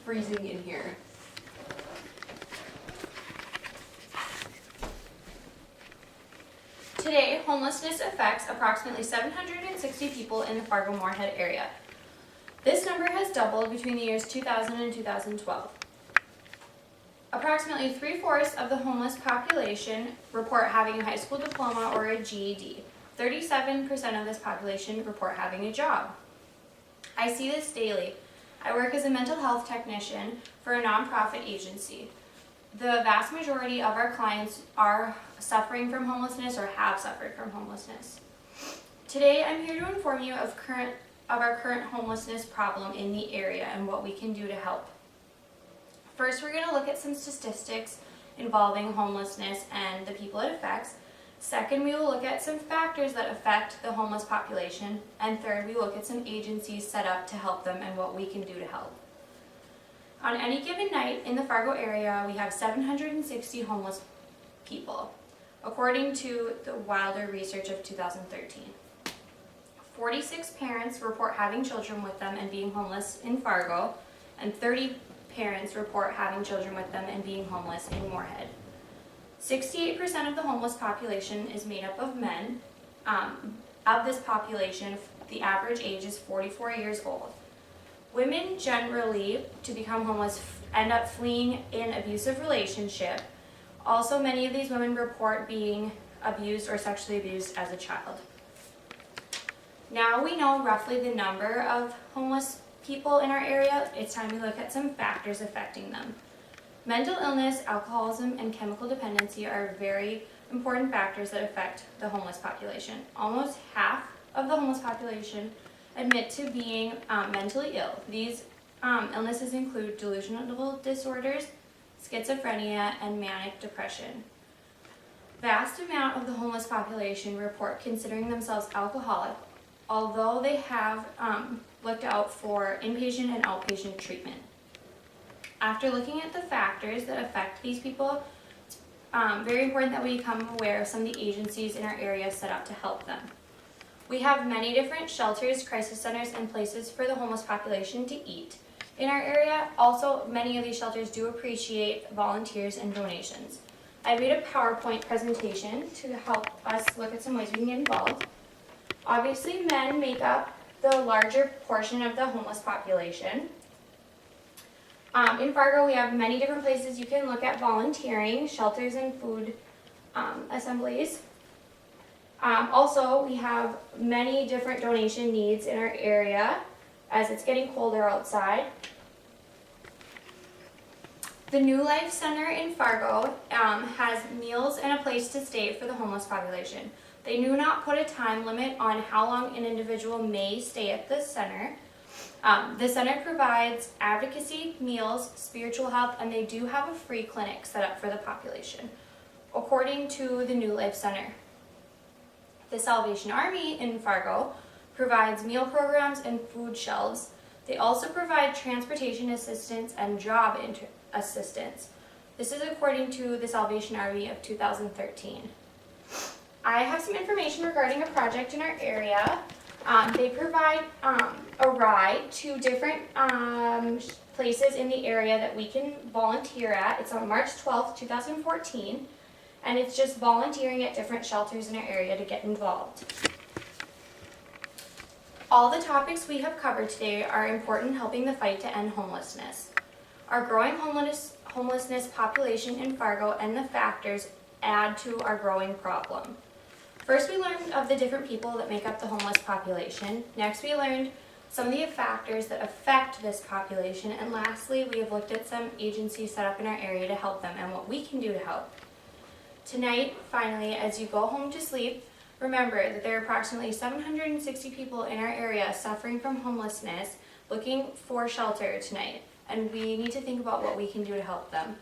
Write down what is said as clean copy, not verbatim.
freezing in here. Today, homelessness affects approximately 760 people in the Fargo-Moorhead area. This number has doubled between the years 2000 and 2012. Approximately 3/4 of the homeless population report having a high school diploma or a GED. 37% of this population report having a job. I see this daily. I work as a mental health technician for a nonprofit agency. The vast majority of our clients are suffering from homelessness or have suffered from homelessness. Today, I'm here to inform you of our current homelessness problem in the area and what we can do to help. First, we're going to look at some statistics involving homelessness and the people it affects. Second, we will look at some factors that affect the homeless population. And third, we will look at some agencies set up to help them and what we can do to help. On any given night in the Fargo area, we have 760 homeless people, according to the Wilder research of 2013. 46 parents report having children with them and being homeless in Fargo, and 30 parents report having children with them and being homeless in Moorhead. 68% of the homeless population is made up of men. Of this population, the average age is 44 years old. Women generally, to become homeless, end up fleeing an abusive relationship. Also, many of these women report being abused or sexually abused as a child. Now we know roughly the number of homeless people in our area. It's time to look at some factors affecting them. Mental illness, alcoholism, and chemical dependency are very important factors that affect the homeless population. Almost half of the homeless population admit to being mentally ill. These illnesses include delusional disorders, schizophrenia, and manic depression. Vast amount of the homeless population report considering themselves alcoholic, although they have looked out for inpatient and outpatient treatment. After looking at the factors that affect these people, it's very important that we become aware of some of the agencies in our area set up to help them. We have many different shelters, crisis centers, and places for the homeless population to eat in our area. Also, many of these shelters do appreciate volunteers and donations. I made a PowerPoint presentation to help us look at some ways we can get involved. Obviously, men make up the larger portion of the homeless population. In Fargo, we have many different places you can look at volunteering, shelters and food assemblies. Also, we have many different donation needs in our area as it's getting colder outside. The New Life Center in Fargo has meals and a place to stay for the homeless population. They do not put a time limit on how long an individual may stay at the center. The center provides advocacy, meals, spiritual help, and they do have a free clinic set up for the population, according to the New Life Center. The Salvation Army in Fargo provides meal programs and food shelves. They also provide transportation assistance and job assistance. This is according to the Salvation Army of 2013. I have some information regarding a project in our area. They provide a ride to different places in the area that we can volunteer at. It's on March 12th, 2014. And it's just volunteering at different shelters in our area to get involved. All the topics we have covered today are important in helping the fight to end homelessness. Our growing homelessness population in Fargo and the factors add to our growing problem. First, we learned of the different people that make up the homeless population. Next, we learned some of the factors that affect this population. And lastly, we have looked at some agencies set up in our area to help them and what we can do to help. Tonight, finally, as you go home to sleep, remember that there are approximately 760 people in our area suffering from homelessness, looking for shelter tonight, and we need to think about what we can do to help them.